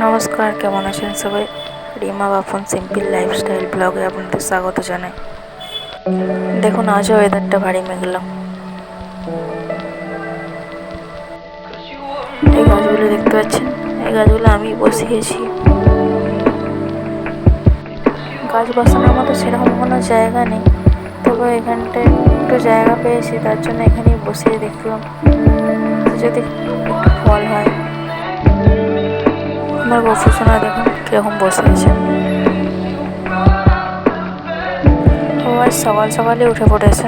নমস্কার, কেমন আছেন সবাই? রিমা বাপন সিম্পল লাইফস্টাইল ব্লগে আপনাদের স্বাগত জানাই। দেখুন আজও ওয়েদারটা ভারী মেঘলা। এই গাছগুলো দেখতে পাচ্ছেন, এই গাছগুলো আমি বসিয়েছি। গাছ বসানোর মতো সেরকম কোনো জায়গা নেই, তবে এখানটায় একটু জায়গা পেয়েছি, তার জন্য এখানেই বসিয়ে দেখলাম যদি একটু ফল হয়। আমার গফুসোনা দেখুন কীরকম বসে আছে। ও আজ সকাল সকালে উঠে পড়েছে।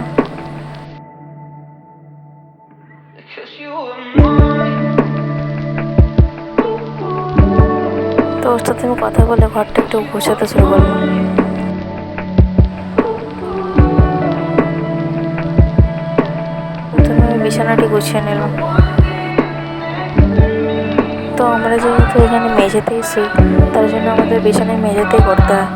তো ওর সাথে আমি কথা বলে ঘরটা একটু গোছাতে শুরু করলাম। প্রথমে আমি বিছানাটি গুছিয়ে নিলাম। তো আমরা যেহেতু এখানে মেঝেতেই শুই, তার জন্য আমাদের বিছানায় মেঝেতেই করতে হয়।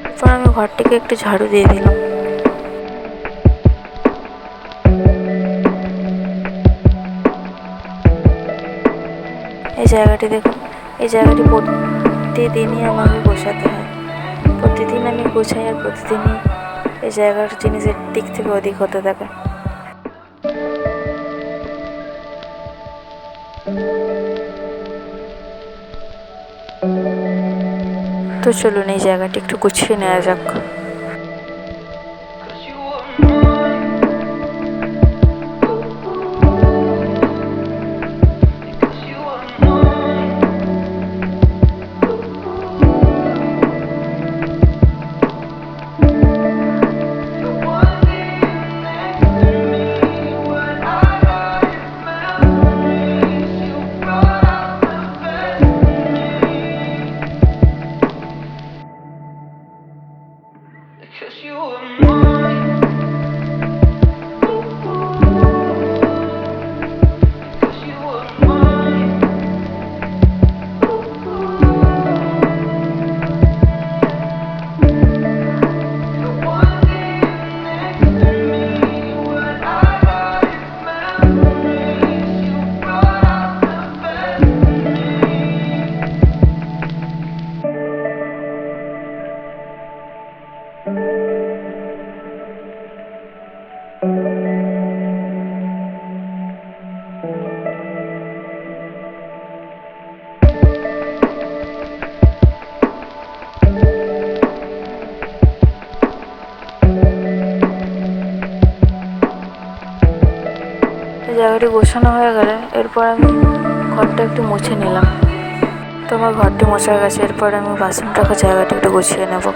এরপর আমি ঘরটিকে একটু ঝাড়ু দিয়ে দিলাম। এই জায়গাটি দেখুন, এই জায়গাটি প্রতিদিনই আমাকে গোছাতে হয়। প্রতিদিন আমি গোছাই আর প্রতিদিনই এই জায়গার জিনিসের দিক থেকে অধিক হতে থাকে। তো চলুন এই জায়গাটি একটু গুছিয়ে নেওয়া যাক। জায়গাটি গোছানো হয়ে গেলে এরপর আমি ঘরটা একটু মুছে নিলাম। তো আমার ঘরটি মোছা গেছে, এরপর আমি বাসন রাখা জায়গাটা একটু গুছিয়ে নেব।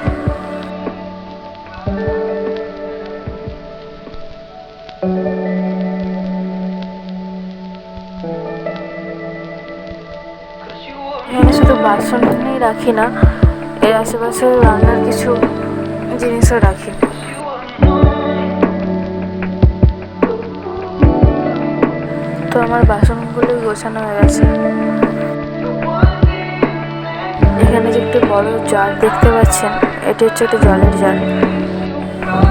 এখানে শুধু বাসনই রাখি না, এর আশেপাশে রান্নার কিছু জিনিসও রাখি। তো আমার বাসনগুলো গোছানো হয়ে গেছে। এখানে যে একটি বড় জার দেখতে পাচ্ছেন, এটি হচ্ছে একটা জলের জার।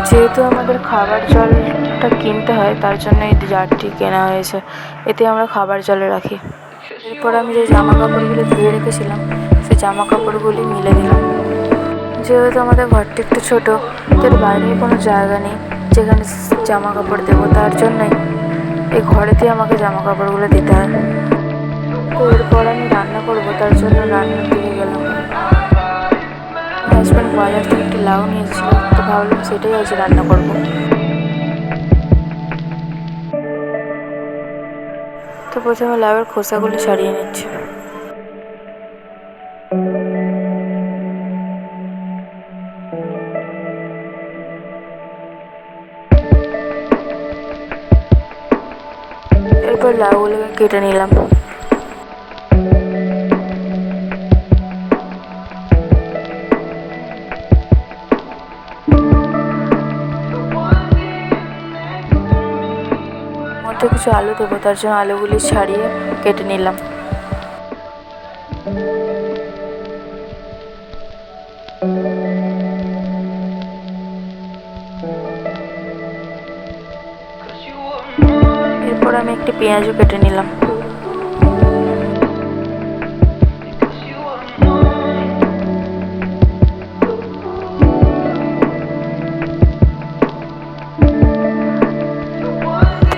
যেহেতু আমাদের খাবার জলটা কিনতে হয়, তার জন্য এই জারটি কেনা হয়েছে। এতে আমরা খাবার জলে রাখি। এরপর আমি যে জামা কাপড়গুলি ধুয়ে রেখেছিলাম, সেই জামা কাপড়গুলি মিলে দিলাম। যেহেতু আমাদের ঘরটি একটু ছোটো, তার বাইরে কোনো জায়গা নেই যেখানে জামা কাপড় দেবো, তার জন্যই এই ঘরেতেই আমাকে জামা কাপড়গুলো দিতে হয়। তো এরপর আমি রান্না করবো, তার জন্য রান্নার দিকে গেলাম। হাজব্যান্ড বাজার থেকে একটি লাউ নিয়েছিল, তো ভাবলাম সেটাই আজ রান্না করবো। তো প্রথমে লাউয়ের খোসাগুলো ছাড়িয়ে নিচ্ছি। এরপর লাউগুলোকে কেটে নিলাম। মধ্যে কিছু আলু দেবো, তার জন্য আলুগুলি ছাড়িয়ে কেটে নিলাম। এরপর আমি একটি পেঁয়াজও কেটে নিলাম।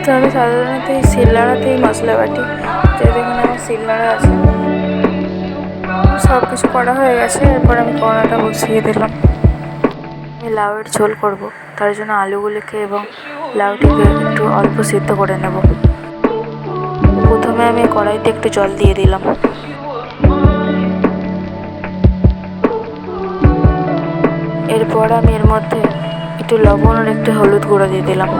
তো আমি সাধারণত এই শিলনোড়াতেই মশলা বাটি, তো দেখুন আমার শিলনোড়া আছে। সব কিছু করা হয়ে গেছে। এরপর আমি কড়াটা বসিয়ে দিলাম। আমি লাউয়ের ঝোল করব, তার জন্য আলুগুলিকে এবং লাউটিকে একটু অল্প সিদ্ধ করে নেব। প্রথমে আমি কড়াইতে একটু জল দিয়ে দিলাম। এরপর আমি এর মধ্যে একটু লবণ আর একটু হলুদ গুঁড়ো দিয়ে দিলাম।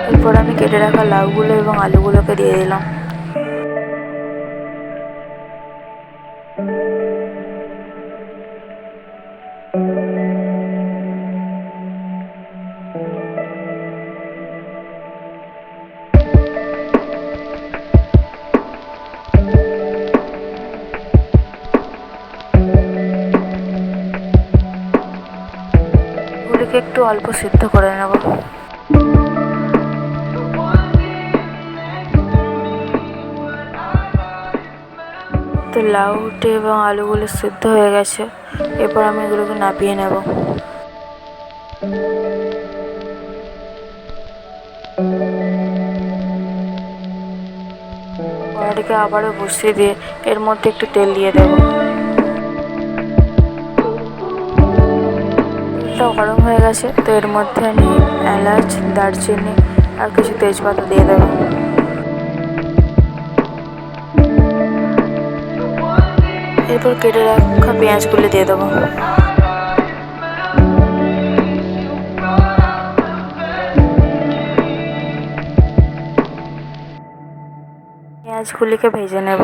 এরপর আমি কেটে রাখা লাউগুলো এবং আলুগুলোকে দিয়ে দিলাম। এগুলিকে একটু অল্প সিদ্ধ করে নেব। তো লাউটি এবং আলুগুলো সিদ্ধ হয়ে গেছে। এরপর আমি এগুলোকে নামিয়ে নেব। কড়াইটিকে আবারও বসিয়ে দিয়ে এর মধ্যে একটু তেল দিয়ে দেব। তেলটা গরম হয়ে গেছে, তো এর মধ্যে আমি এলাচ, দারচিনি আর কিছু তেজপাতা দিয়ে দেব। এরপর কেটে রাখা পেঁয়াজগুলি দিয়ে দেবো। পেঁয়াজগুলিকে ভেজে নেব।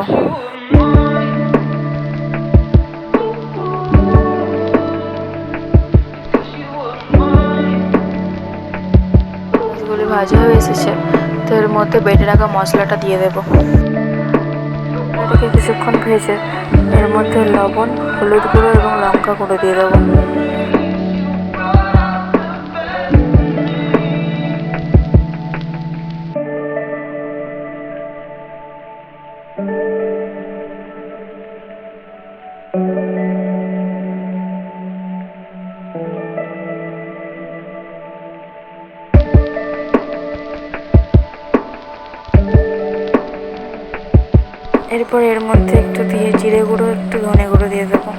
পেঁয়াজগুলি ভাজা হয়ে এসেছে, তো এর মধ্যে বেটে রাখা মশলাটা দিয়ে দেবো। এটাকে কিছুক্ষণ ভেজে এর মধ্যে লবণ, হলুদ গুঁড়ো এবং লঙ্কা গুঁড়ো দিয়ে দেবো। এরপর এর মধ্যে একটু দিয়ে জিরে গুঁড়ো, একটু ধনে গুঁড়ো দিয়ে দেবো।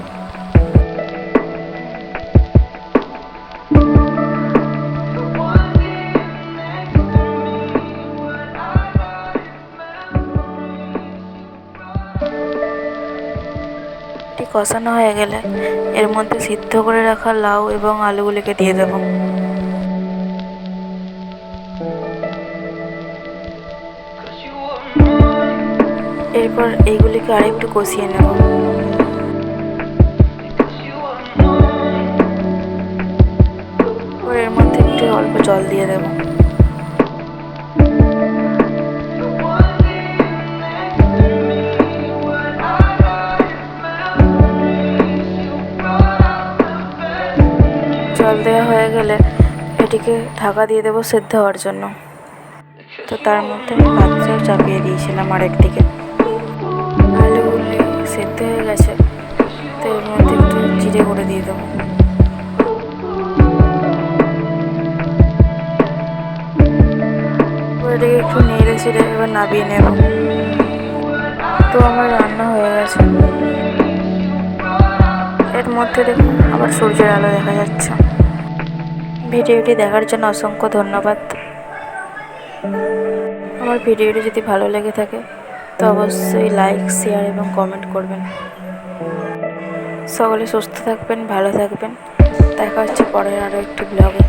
এটি কষানো হয়ে গেলে এর মধ্যে সিদ্ধ করে রাখা লাউ এবং আলুগুলিকে দিয়ে দেবো। এরপর এইগুলিকে আরেকটু কষিয়ে নেব। এর মধ্যে একটু অল্প জল দিয়ে দেব। জল দেওয়া হয়ে গেলে এটিকে ঢাকা দিয়ে দেবো সেদ্ধ হওয়ার জন্য। তো তার মধ্যে আমি পাত্রেও চাপিয়ে দিয়েছিলাম আরেকদিকে। আলুগুলি সেদ্ধ হয়ে গেছে, তো এর মধ্যে একটু জিরে গুঁড়ো দিয়ে দেবো। এটাকে একটু নেড়ে ছেড়ে এবার নামিয়ে নেব। তো আমার রান্না হয়ে গেছে। এর মধ্যে দেখুন আবার সূর্যের আলো দেখা যাচ্ছে। ভিডিওটি দেখার জন্য অসংখ্য ধন্যবাদ। আমার ভিডিওটি যদি ভালো লেগে থাকে তো অবশ্যই লাইক, শেয়ার এবং কমেন্ট করবেন। সকলে সুস্থ থাকবেন, ভালো থাকবেন। দেখা হচ্ছে পরের আরও একটি ব্লগে।